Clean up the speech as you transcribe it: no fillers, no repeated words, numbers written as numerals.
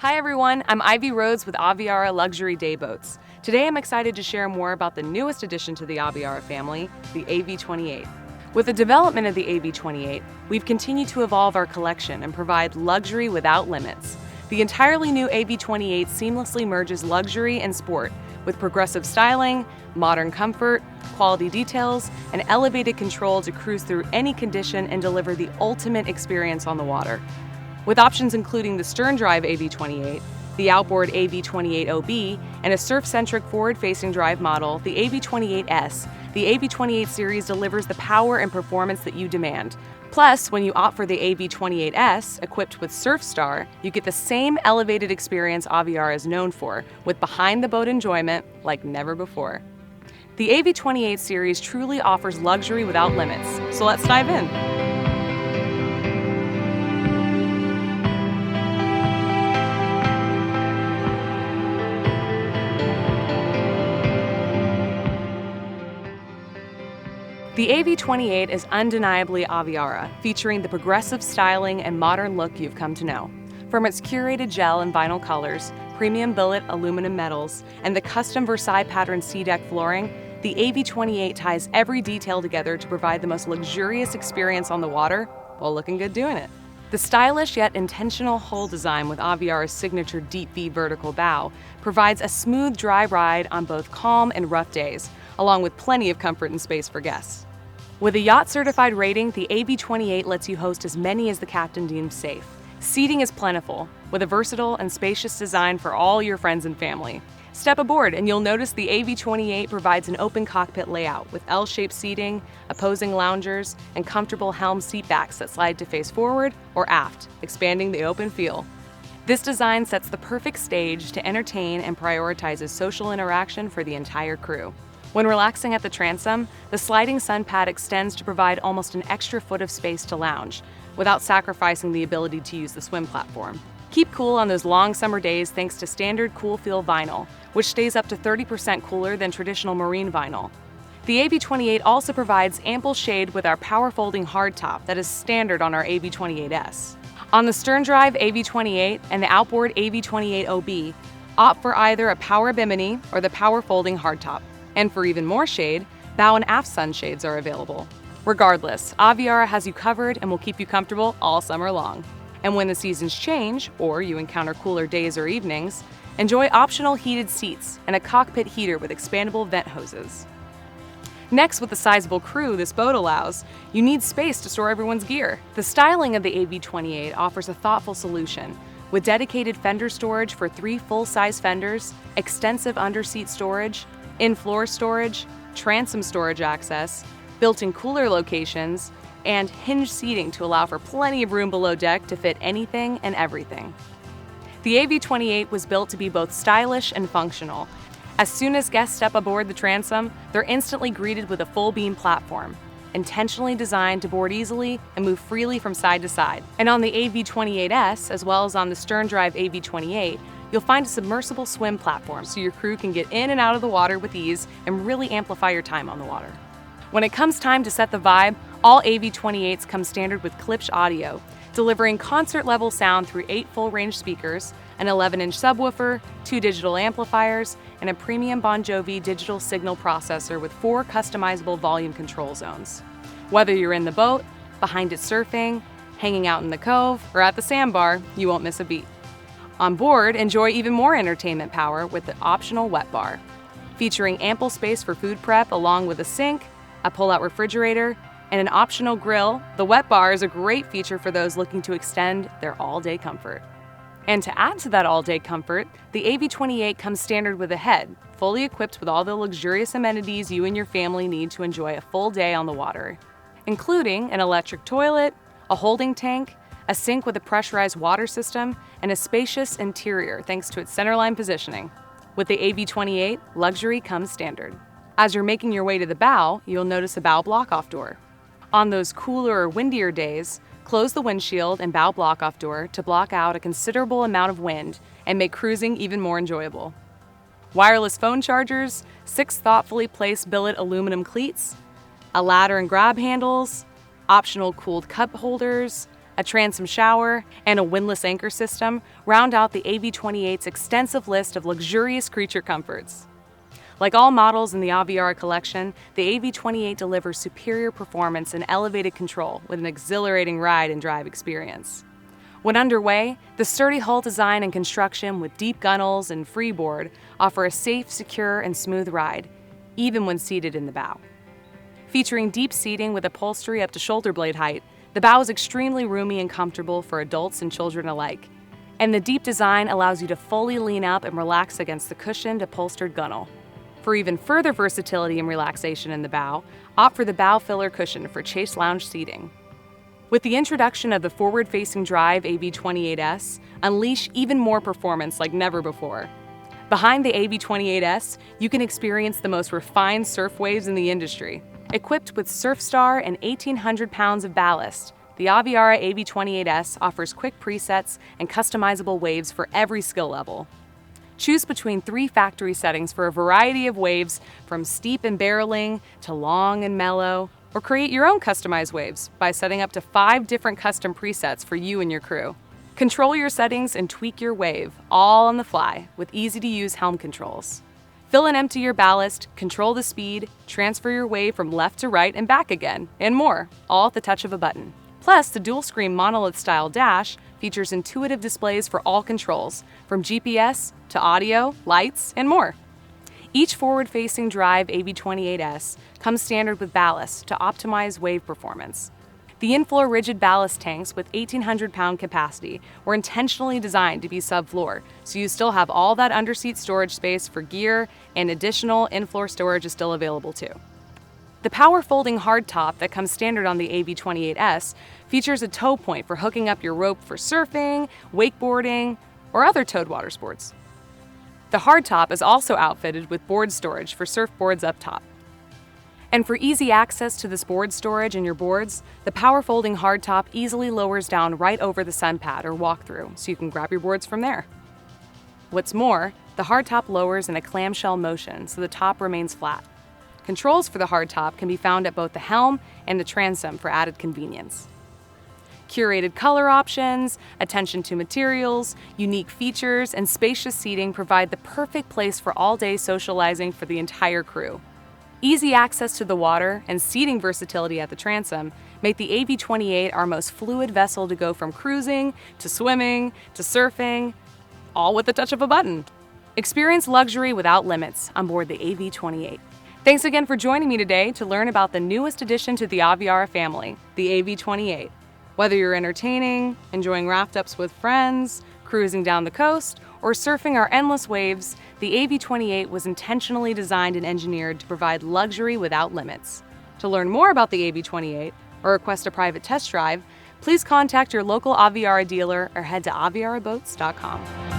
Hi everyone, I'm Ivy Rhodes with Aviara Luxury Day Boats. Today I'm excited to share more about the newest addition to the Aviara family, the AV28. With the development of the AV28, we've continued to evolve our collection and provide luxury without limits. The entirely new AV28 seamlessly merges luxury and sport with progressive styling, modern comfort, quality details, and elevated control to cruise through any condition and deliver the ultimate experience on the water. With options including the sterndrive AV28, the outboard AV28OB, and a surf-centric forward-facing drive model, the AV28S, the AV28 series delivers the power and performance that you demand. Plus, when you opt for the AV28S, equipped with SurfStar, you get the same elevated experience Aviara is known for, with behind-the-boat enjoyment like never before. The AV28 series truly offers luxury without limits, so let's dive in. The AV28 is undeniably Aviara, featuring the progressive styling and modern look you've come to know. From its curated gel and vinyl colors, premium billet aluminum metals, and the custom Versailles pattern sea deck flooring, the AV28 ties every detail together to provide the most luxurious experience on the water while looking good doing it. The stylish yet intentional hull design with Aviara's signature deep V vertical bow provides a smooth, dry ride on both calm and rough days, along with plenty of comfort and space for guests. With a yacht certified rating, the AV28 lets you host as many as the captain deems safe. Seating is plentiful, with a versatile and spacious design for all your friends and family. Step aboard and you'll notice the AV28 provides an open cockpit layout with L-shaped seating, opposing loungers, and comfortable helm seat backs that slide to face forward or aft, expanding the open feel. This design sets the perfect stage to entertain and prioritizes social interaction for the entire crew. When relaxing at the transom, the sliding sun pad extends to provide almost an extra foot of space to lounge, without sacrificing the ability to use the swim platform. Keep cool on those long summer days thanks to standard Cool Feel vinyl, which stays up to 30% cooler than traditional marine vinyl. The AV28 also provides ample shade with our power folding hardtop that is standard on our AV28S. On the sterndrive AV28 and the outboard AV28OB, opt for either a power bimini or the power folding hardtop. And for even more shade, bow and aft sunshades are available. Regardless, Aviara has you covered and will keep you comfortable all summer long. And when the seasons change, or you encounter cooler days or evenings, enjoy optional heated seats and a cockpit heater with expandable vent hoses. Next, with the sizable crew this boat allows, you need space to store everyone's gear. The styling of the AV28 offers a thoughtful solution, with dedicated fender storage for 3 full-size fenders, extensive underseat storage, in-floor storage, transom storage access, built-in cooler locations, and hinged seating to allow for plenty of room below deck to fit anything and everything. The AV28 was built to be both stylish and functional. As soon as guests step aboard the transom, they're instantly greeted with a full-beam platform, intentionally designed to board easily and move freely from side to side. And on the AV28S, as well as on the sterndrive AV28, you'll find a submersible swim platform so your crew can get in and out of the water with ease and really amplify your time on the water. When it comes time to set the vibe, all AV28s come standard with Klipsch audio, delivering concert-level sound through 8 full-range speakers, an 11-inch subwoofer, 2 digital amplifiers, and a premium Bon Jovi digital signal processor with 4 customizable volume control zones. Whether you're in the boat, behind it surfing, hanging out in the cove, or at the sandbar, you won't miss a beat. On board, enjoy even more entertainment power with the optional wet bar. Featuring ample space for food prep along with a sink, a pull-out refrigerator, and an optional grill, the wet bar is a great feature for those looking to extend their all-day comfort. And to add to that all-day comfort, the AV28 comes standard with a head, fully equipped with all the luxurious amenities you and your family need to enjoy a full day on the water, including an electric toilet, a holding tank, a sink with a pressurized water system, and a spacious interior thanks to its centerline positioning. With the AV28, luxury comes standard. As you're making your way to the bow, you'll notice a bow block-off door. On those cooler or windier days, close the windshield and bow block-off door to block out a considerable amount of wind and make cruising even more enjoyable. Wireless phone chargers, 6 thoughtfully placed billet aluminum cleats, a ladder and grab handles, optional cooled cup holders, a transom shower, and a windlass anchor system round out the AV28's extensive list of luxurious creature comforts. Like all models in the Aviara collection, the AV28 delivers superior performance and elevated control with an exhilarating ride and drive experience. When underway, the sturdy hull design and construction with deep gunnels and freeboard offer a safe, secure, and smooth ride, even when seated in the bow. Featuring deep seating with upholstery up to shoulder blade height, the bow is extremely roomy and comfortable for adults and children alike. And the deep design allows you to fully lean up and relax against the cushioned, upholstered gunnel. For even further versatility and relaxation in the bow, opt for the bow filler cushion for chase lounge seating. With the introduction of the forward-facing drive AV28S, unleash even more performance like never before. Behind the AV28S, you can experience the most refined surf waves in the industry. Equipped with SurfStar and 1,800 pounds of ballast, the Aviara AV28S offers quick presets and customizable waves for every skill level. Choose between 3 factory settings for a variety of waves, from steep and barreling to long and mellow, or create your own customized waves by setting up to 5 different custom presets for you and your crew. Control your settings and tweak your wave, all on the fly, with easy-to-use helm controls. Fill and empty your ballast, control the speed, transfer your wave from left to right and back again, and more, all at the touch of a button. Plus, the dual-screen monolith-style dash features intuitive displays for all controls, from GPS to audio, lights, and more. Each forward-facing drive AV28S comes standard with ballast to optimize wave performance. The in-floor rigid ballast tanks with 1,800-pound capacity were intentionally designed to be subfloor, so you still have all that underseat storage space for gear, and additional in-floor storage is still available too. The power-folding hardtop that comes standard on the AV28S features a tow point for hooking up your rope for surfing, wakeboarding, or other towed water sports. The hardtop is also outfitted with board storage for surfboards up top. And for easy access to this board storage and your boards, the power-folding hardtop easily lowers down right over the sun pad or walk-through, so you can grab your boards from there. What's more, the hardtop lowers in a clamshell motion, so the top remains flat. Controls for the hardtop can be found at both the helm and the transom for added convenience. Curated color options, attention to materials, unique features, and spacious seating provide the perfect place for all-day socializing for the entire crew. Easy access to the water and seating versatility at the transom make the AV28 our most fluid vessel to go from cruising to swimming to surfing, all with the touch of a button. Experience luxury without limits on board the AV28. Thanks again for joining me today to learn about the newest addition to the Aviara family, the AV28. Whether you're entertaining, enjoying raft-ups with friends, cruising down the coast, or surfing our endless waves, the AV28 was intentionally designed and engineered to provide luxury without limits. To learn more about the AV28 or request a private test drive, please contact your local Aviara dealer or head to aviaraboats.com.